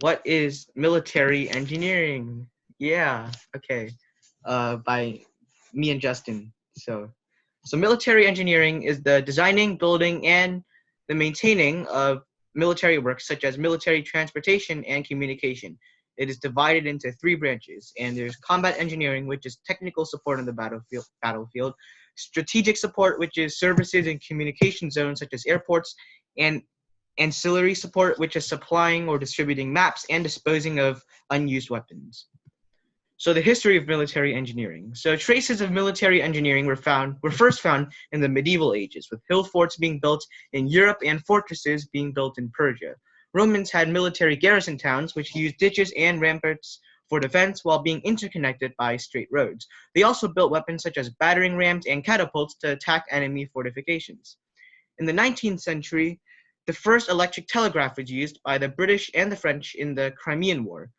What is military engineering? Yeah, okay. By me and Justin. So military engineering is the designing, building, and the maintaining of military works such as military transportation and communication. It is divided into three branches, and there's combat engineering, which is technical support on the battlefield, strategic support, which is services and communication zones such as airports, and ancillary support, which is supplying or distributing maps and disposing of unused weapons. So the history of military engineering. So traces of military engineering were first found in the medieval ages, with hill forts being built in Europe and fortresses being built in Persia. Romans had military garrison towns which used ditches and ramparts for defense while being interconnected by straight roads. They also built weapons such as battering rams and catapults to attack enemy fortifications. In the 19th century, the first electric telegraph was used by the British and the French in the Crimean War,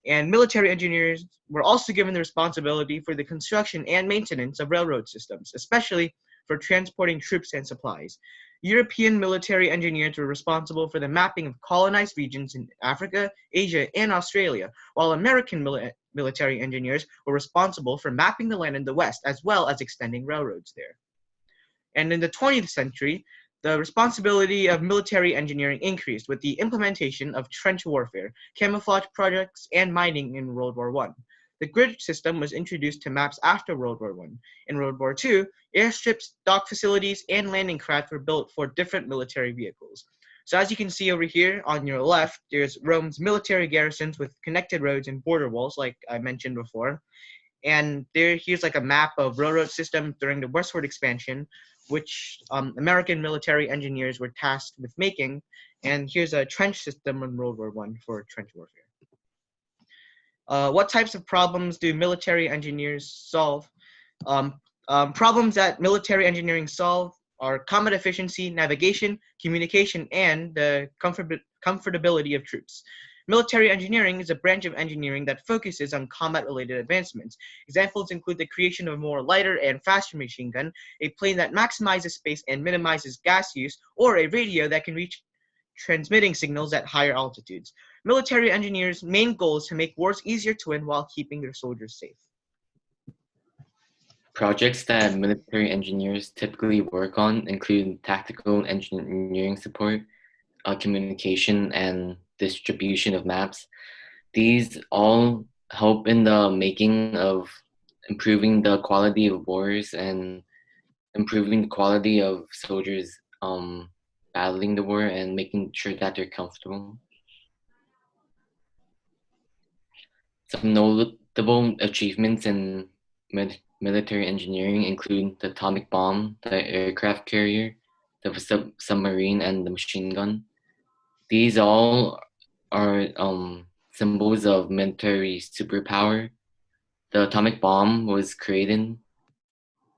and military engineers were also given the responsibility for the construction and maintenance of railroad systems, especially for transporting troops and supplies. European military engineers were responsible for the mapping of colonized regions in Africa, Asia, and Australia, while American military engineers were responsible for mapping the land in the West as well as extending railroads there. And in the 20th century, the responsibility of military engineering increased with the implementation of trench warfare, camouflage projects, and mining in World War I. The grid system was introduced to maps after World War I. In World War II, airstrips, dock facilities, and landing craft were built for different military vehicles. So as you can see over here on your left, there's Rome's military garrisons with connected roads and border walls, like I mentioned before. And here's like a map of railroad system during the westward expansion, which American military engineers were tasked with making. And here's a trench system in World War I for trench warfare. What types of problems do military engineers solve? Problems that military engineering solve are combat efficiency, navigation, communication, and the comfortability of troops. Military engineering is a branch of engineering that focuses on combat-related advancements. Examples include the creation of a more lighter and faster machine gun, a plane that maximizes space and minimizes gas use, or a radio that can reach transmitting signals at higher altitudes. Military engineers' main goal is to make wars easier to win while keeping their soldiers safe. Projects that military engineers typically work on include tactical engineering support, communication, and distribution of maps. These all help in the making of improving the quality of wars and improving the quality of soldiers battling the war and making sure that they're comfortable. Some notable achievements in military engineering include the atomic bomb, the aircraft carrier, the submarine, and the machine gun. These all are symbols of military superpower. The atomic bomb was created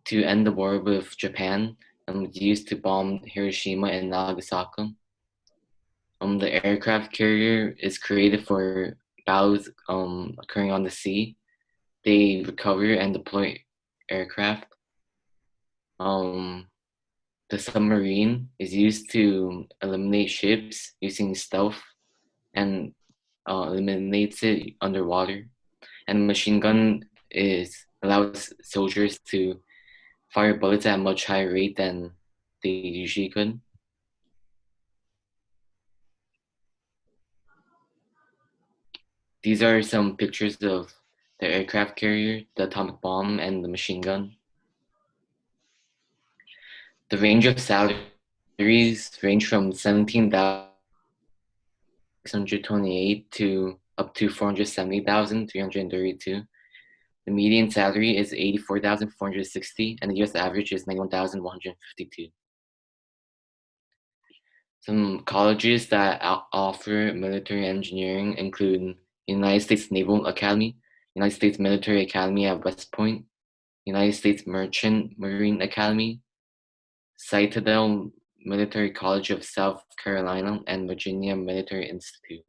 to end the war with Japan and was used to bomb Hiroshima and Nagasaki. The aircraft carrier is created for battles occurring on the sea. They recover and deploy aircraft. The submarine is used to eliminate ships using stealth and eliminates it underwater. And the machine gun allows soldiers to fire bullets at a much higher rate than they usually could. These are some pictures of the aircraft carrier, the atomic bomb, and the machine gun. The range of salaries range from 17,628 to up to 470,332. The median salary is 84,460, and the US average is 91,152. Some colleges that offer military engineering include United States Naval Academy, United States Military Academy at West Point, United States Merchant Marine Academy, Citadel Military College of South Carolina, and Virginia Military Institute.